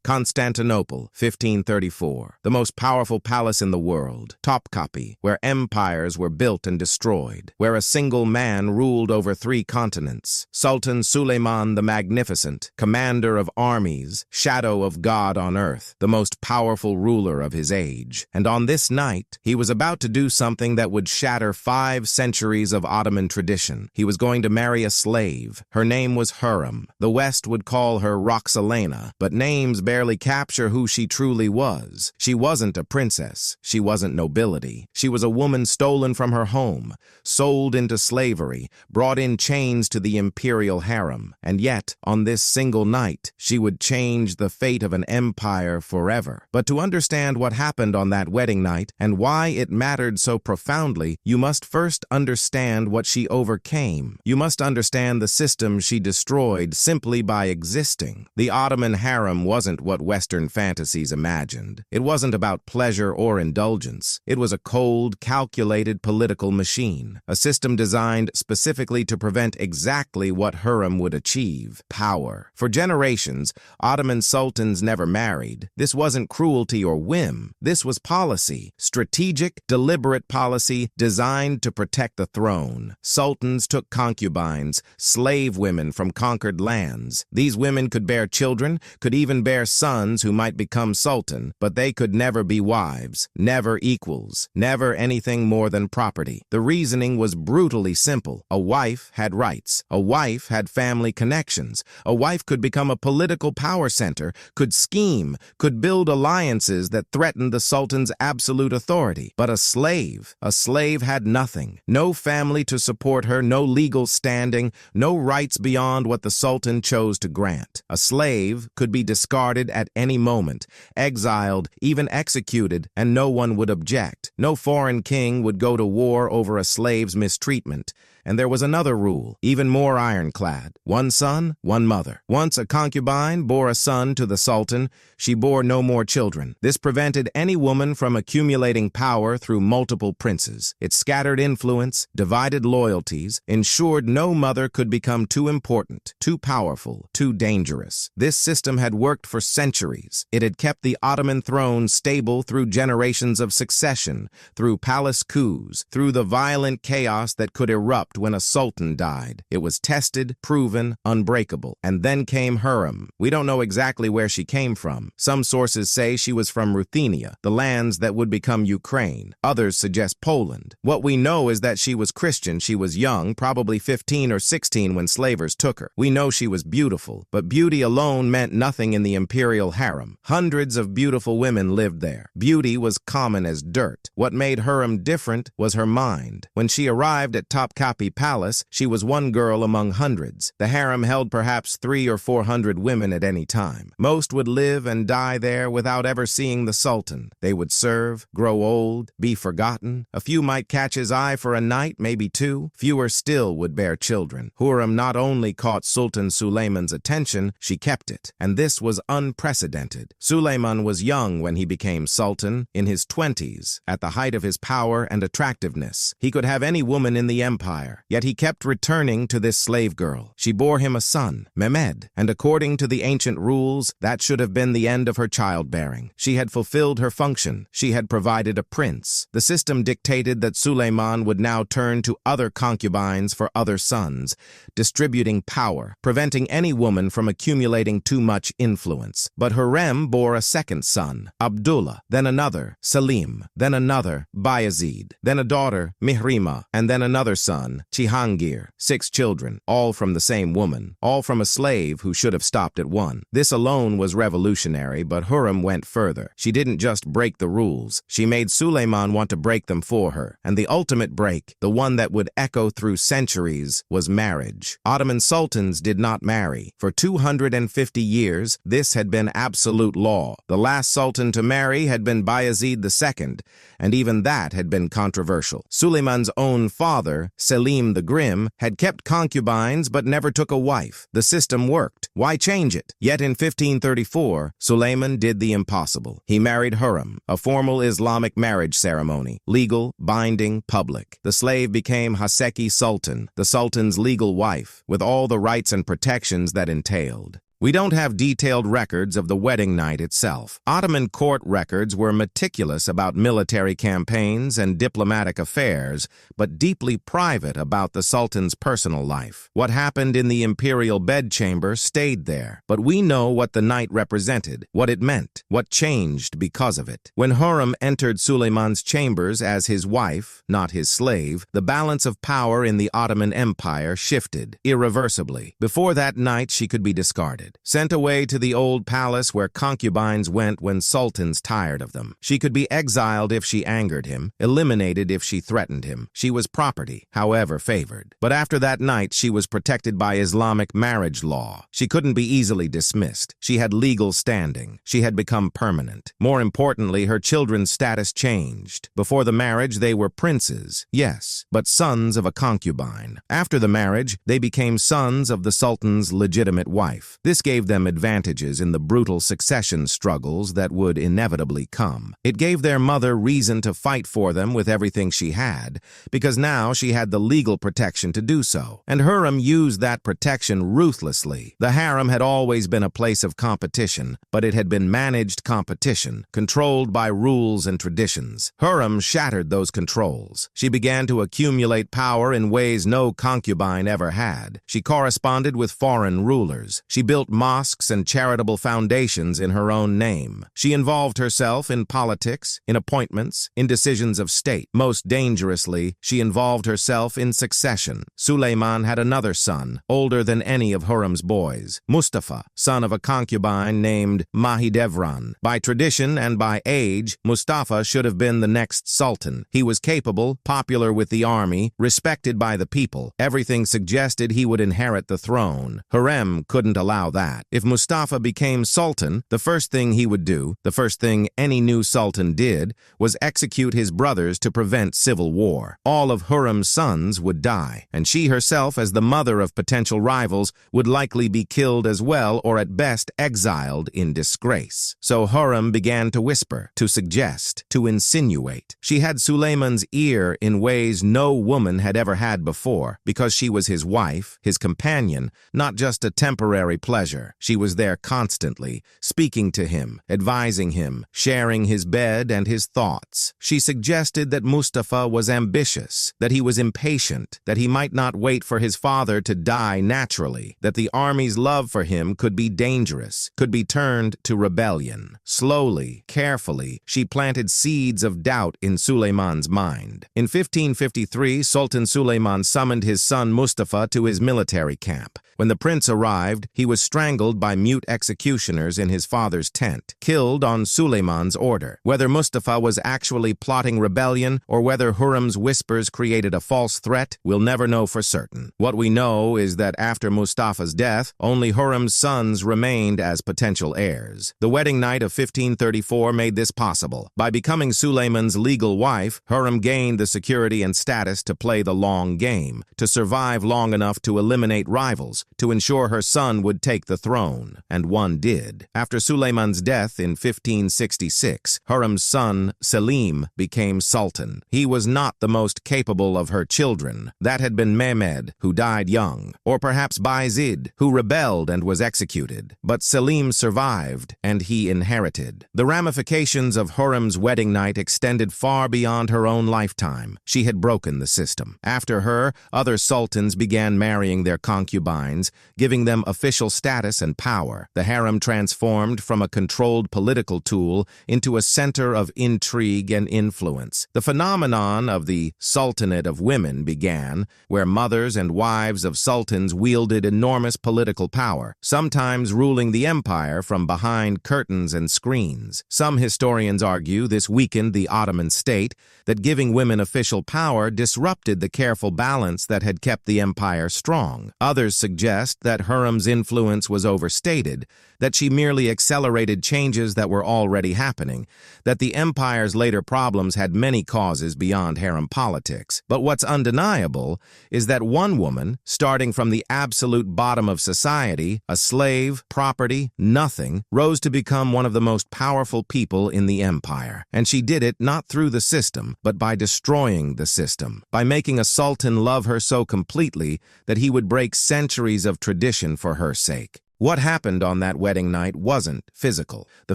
Constantinople, 1534. The most powerful palace in the world. Topkapi, where empires were built and destroyed. Where a single man ruled over 3 continents. Sultan Suleiman the Magnificent, commander of armies, shadow of God on earth, the most powerful ruler of his age. And on this night, he was about to do something that would shatter 5 centuries of Ottoman tradition. He was going to marry a slave. Her name was Hurrem. The West would call her Roxalana, but names barely capture who she truly was. She wasn't a princess. She wasn't nobility. She was a woman stolen from her home, sold into slavery, brought in chains to the imperial harem. And yet, on this single night, she would change the fate of an empire forever. But to understand what happened on that wedding night and why it mattered so profoundly, you must first understand what she overcame. You must understand the system she destroyed simply by existing. The Ottoman harem wasn't what Western fantasies imagined. It wasn't about pleasure or indulgence. It was a cold, calculated political machine, a system designed specifically to prevent exactly what Hurrem would achieve: power. For generations, Ottoman sultans never married. This wasn't cruelty or whim. This was policy, strategic, deliberate policy designed to protect the throne. Sultans took concubines, slave women from conquered lands. These women could bear children, could even bear sons who might become sultan, but they could never be wives, never equals, never anything more than property. The reasoning was brutally simple. A wife had rights. A wife had family connections. A wife could become a political power center, could scheme, could build alliances that threatened the sultan's absolute authority. But a slave had nothing. No family to support her, no legal standing, no rights beyond what the sultan chose to grant. A slave could be discarded at any moment, exiled, even executed, and no one would object. No foreign king would go to war over a slave's mistreatment. And there was another rule, even more ironclad: 1 son, 1 mother. Once a concubine bore a son to the sultan, she bore no more children. This prevented any woman from accumulating power through multiple princes. It scattered influence, divided loyalties, ensured no mother could become too important, too powerful, too dangerous. This system had worked for centuries. It had kept the Ottoman throne stable through generations of succession, through palace coups, through the violent chaos that could erupt when a sultan died. It was tested, proven, unbreakable. And then came Hurrem. We don't know exactly where she came from. Some sources say she was from Ruthenia, the lands that would become Ukraine. Others suggest Poland. What we know is that she was Christian. She was young, probably 15 or 16 when slavers took her. We know she was beautiful, but beauty alone meant nothing in the imperial harem. Hundreds of beautiful women lived there. Beauty was common as dirt. What made Hurrem different was her mind. When she arrived at Topkapi Palace, she was one girl among hundreds. The harem held perhaps 300 or 400 women at any time. Most would live and die there without ever seeing the sultan. They would serve, grow old, be forgotten. A few might catch his eye for a night, maybe 2. Fewer still would bear children. Hurrem not only caught Sultan Suleiman's attention, she kept it. And this was unprecedented. Suleiman was young when he became sultan, in his 20s, at the height of his power and attractiveness. He could have any woman in the empire. Yet he kept returning to this slave girl. She bore him a son, Mehmed, and according to the ancient rules, that should have been the end of her childbearing. She had fulfilled her function. She had provided a prince. The system dictated that Suleiman would now turn to other concubines for other sons, distributing power, preventing any woman from accumulating too much influence. But Hurrem bore a second son, Abdullah, then another, Selim, then another, Bayezid, then a daughter, Mihrima, and then another son, Cihangir. 6 children, all from the same woman, all from a slave who should have stopped at 1. This alone was revolutionary, but Hurrem went further. She didn't just break the rules. She made Suleiman want to break them for her. And the ultimate break, the one that would echo through centuries, was marriage. Ottoman sultans did not marry. For 250 years, this had been absolute law. The last sultan to marry had been Bayezid II, and even that had been controversial. Suleiman's own father, Selim the Grim, had kept concubines but never took a wife. The system worked. Why change it? Yet in 1534, Suleiman did the impossible. He married Hurrem, a formal Islamic marriage ceremony, legal, binding, public. The slave became Haseki Sultan, the sultan's legal wife, with all the rights and protections that entailed. We don't have detailed records of the wedding night itself. Ottoman court records were meticulous about military campaigns and diplomatic affairs, but deeply private about the Sultan's personal life. What happened in the imperial bedchamber stayed there, but we know what the night represented, what it meant, what changed because of it. When Hurrem entered Suleiman's chambers as his wife, not his slave, the balance of power in the Ottoman Empire shifted irreversibly. Before that night, she could be discarded, sent away to the old palace where concubines went when sultans tired of them. She could be exiled if she angered him, eliminated if she threatened him. She was property, however favored. But after that night, she was protected by Islamic marriage law. She couldn't be easily dismissed. She had legal standing. She had become permanent. More importantly, her children's status changed. Before the marriage, they were princes, yes, but sons of a concubine. After the marriage, they became sons of the sultan's legitimate wife. This gave them advantages in the brutal succession struggles that would inevitably come. It gave their mother reason to fight for them with everything she had, because now she had the legal protection to do so. And Hurrem used that protection ruthlessly. The harem had always been a place of competition, but it had been managed competition, controlled by rules and traditions. Hurrem shattered those controls. She began to accumulate power in ways no concubine ever had. She corresponded with foreign rulers. She built mosques and charitable foundations in her own name. She involved herself in politics, in appointments, in decisions of state. Most dangerously, she involved herself in succession. Suleiman had another son, older than any of Hurrem's boys, Mustafa, son of a concubine named Mahidevran. By tradition and by age, Mustafa should have been the next sultan. He was capable, popular with the army, respected by the people. Everything suggested he would inherit the throne. Hurrem couldn't allow that. If Mustafa became sultan, the first thing he would do, the first thing any new sultan did, was execute his brothers to prevent civil war. All of Hurrem's sons would die, and she herself, as the mother of potential rivals, would likely be killed as well, or at best exiled in disgrace. So Hurrem began to whisper, to suggest, to insinuate. She had Suleiman's ear in ways no woman had ever had before, because she was his wife, his companion, not just a temporary pleasure. She was there constantly, speaking to him, advising him, sharing his bed and his thoughts. She suggested that Mustafa was ambitious, that he was impatient, that he might not wait for his father to die naturally, that the army's love for him could be dangerous, could be turned to rebellion. Slowly, carefully, she planted seeds of doubt in Suleiman's mind. In 1553, Sultan Suleiman summoned his son Mustafa to his military camp. When the prince arrived, he was strangled by mute executioners in his father's tent, killed on Suleiman's order. Whether Mustafa was actually plotting rebellion or whether Hurrem's whispers created a false threat, we'll never know for certain. What we know is that after Mustafa's death, only Hurrem's sons remained as potential heirs. The wedding night of 1534 made this possible. By becoming Suleiman's legal wife, Hurrem gained the security and status to play the long game, to survive long enough to eliminate rivals, to ensure her son would take the throne, and one did. After Suleiman's death in 1566, Hurrem's son, Selim, became sultan. He was not the most capable of her children. That had been Mehmed, who died young, or perhaps Bayezid, who rebelled and was executed. But Selim survived, and he inherited. The ramifications of Hurrem's wedding night extended far beyond her own lifetime. She had broken the system. After her, other sultans began marrying their concubines, giving them official status and power. The harem transformed from a controlled political tool into a center of intrigue and influence. The phenomenon of the Sultanate of Women began, where mothers and wives of sultans wielded enormous political power, sometimes ruling the empire from behind curtains and screens. Some historians argue this weakened the Ottoman state, that giving women official power disrupted the careful balance that had kept the empire strong. Others suggest that Hurrem's influence was overstated, that she merely accelerated changes that were already happening, that the empire's later problems had many causes beyond harem politics. But what's undeniable is that one woman, starting from the absolute bottom of society, a slave, property, nothing, rose to become one of the most powerful people in the empire. And she did it not through the system, but by destroying the system, by making a sultan love her so completely that he would break centuries of tradition for her sake. What happened on that wedding night wasn't physical. The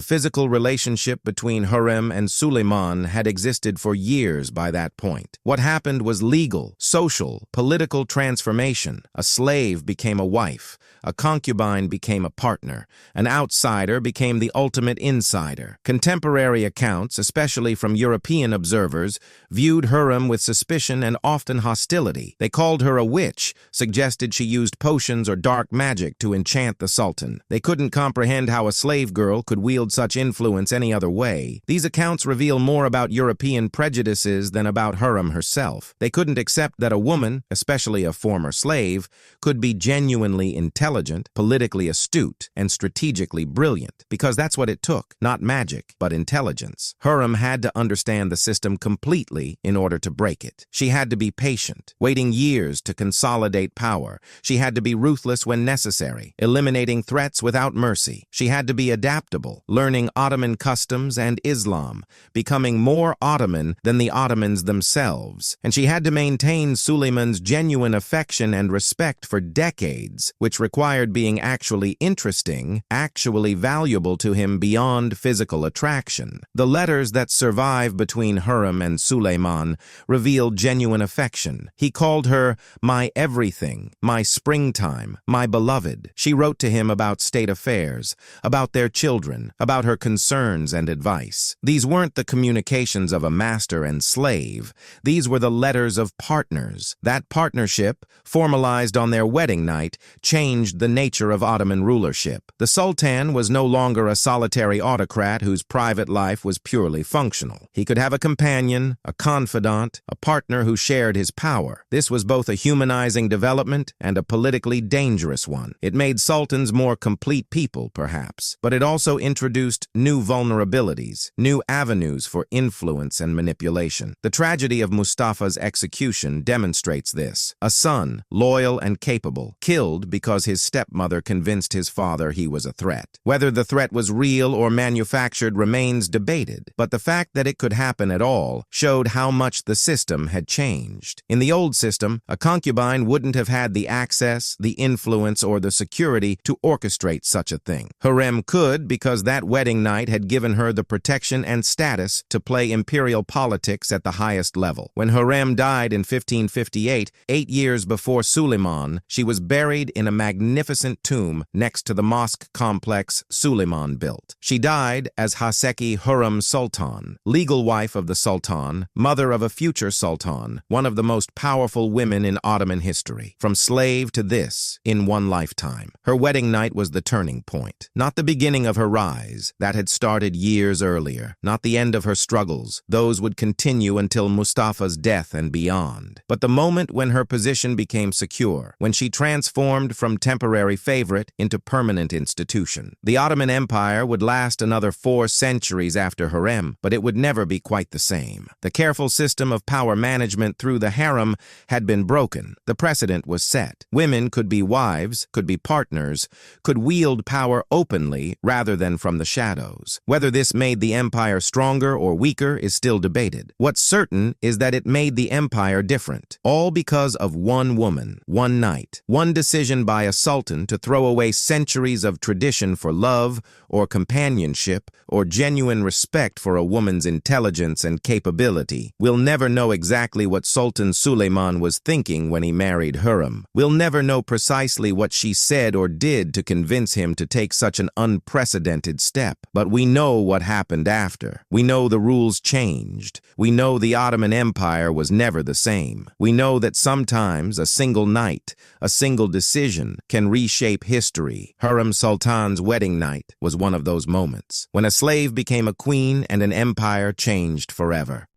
physical relationship between Hurrem and Suleiman had existed for years by that point. What happened was legal, social, political transformation. A slave became a wife. A concubine became a partner. An outsider became the ultimate insider. Contemporary accounts, especially from European observers, viewed Hurrem with suspicion and often hostility. They called her a witch, suggested she used potions or dark magic to enchant the Sultan. They couldn't comprehend how a slave girl could wield such influence any other way. These accounts reveal more about European prejudices than about Hurrem herself. They couldn't accept that a woman, especially a former slave, could be genuinely intelligent, politically astute, and strategically brilliant, because that's what it took, not magic, but intelligence. Hurrem had to understand the system completely in order to break it. She had to be patient, waiting years to consolidate power. She had to be ruthless when necessary, eliminating threats without mercy. She had to be adaptable, learning Ottoman customs and Islam, becoming more Ottoman than the Ottomans themselves. And she had to maintain Suleiman's genuine affection and respect for decades, which required being actually interesting, actually valuable to him beyond physical attraction. The letters that survive between Hurrem and Suleiman reveal genuine affection. He called her my everything, my springtime, my beloved. She wrote to him about state affairs, about their children, about her concerns and advice. These weren't the communications of a master and slave. These were the letters of partners. That partnership, formalized on their wedding night, changed the nature of Ottoman rulership. The Sultan was no longer a solitary autocrat whose private life was purely functional. He could have a companion, a confidant, a partner who shared his power. This was both a humanizing development and a politically dangerous one. It made sultans more complete people, perhaps, but it also introduced new vulnerabilities, new avenues for influence and manipulation. The tragedy of Mustafa's execution demonstrates this. A son, loyal and capable, killed because his stepmother convinced his father he was a threat. Whether the threat was real or manufactured remains debated, but the fact that it could happen at all showed how much the system had changed. In the old system, a concubine wouldn't have had the access, the influence, or the security to orchestrate such a thing. Hurrem could because that wedding night had given her the protection and status to play imperial politics at the highest level. When Hurrem died in 1558, 8 years before Suleiman, she was buried in a magnificent tomb next to the mosque complex Suleiman built. She died as Haseki Hurrem Sultan, legal wife of the Sultan, mother of a future Sultan, one of the most powerful women in Ottoman history. From slave to this, in one lifetime. Her wedding night was the turning point. Not the beginning of her rise, that had started years earlier. Not the end of her struggles. Those would continue until Mustafa's death and beyond. But the moment when her position became secure, when she transformed from temporary favorite into permanent institution. The Ottoman Empire would last another 4 centuries after Hurrem, but it would never be quite the same. The careful system of power management through the harem had been broken. The precedent was set. Women could be wives, could be partners, could wield power openly rather than from the shadows. Whether this made the empire stronger or weaker is still debated. What's certain is that it made the empire different. All because of one woman, one night, one decision by a sultan to throw away centuries of tradition for love or companionship or genuine respect for a woman's intelligence and capability. We'll never know exactly what Sultan Suleiman was thinking when he married Hurrem. We'll never know precisely what she said or did to convince him to take such an unprecedented step. But we know what happened after. We know the rules changed. We know the Ottoman Empire was never the same. We know that sometimes a single night, a single decision can reshape history. Hurrem Sultan's wedding night was one of those moments when a slave became a queen and an empire changed forever.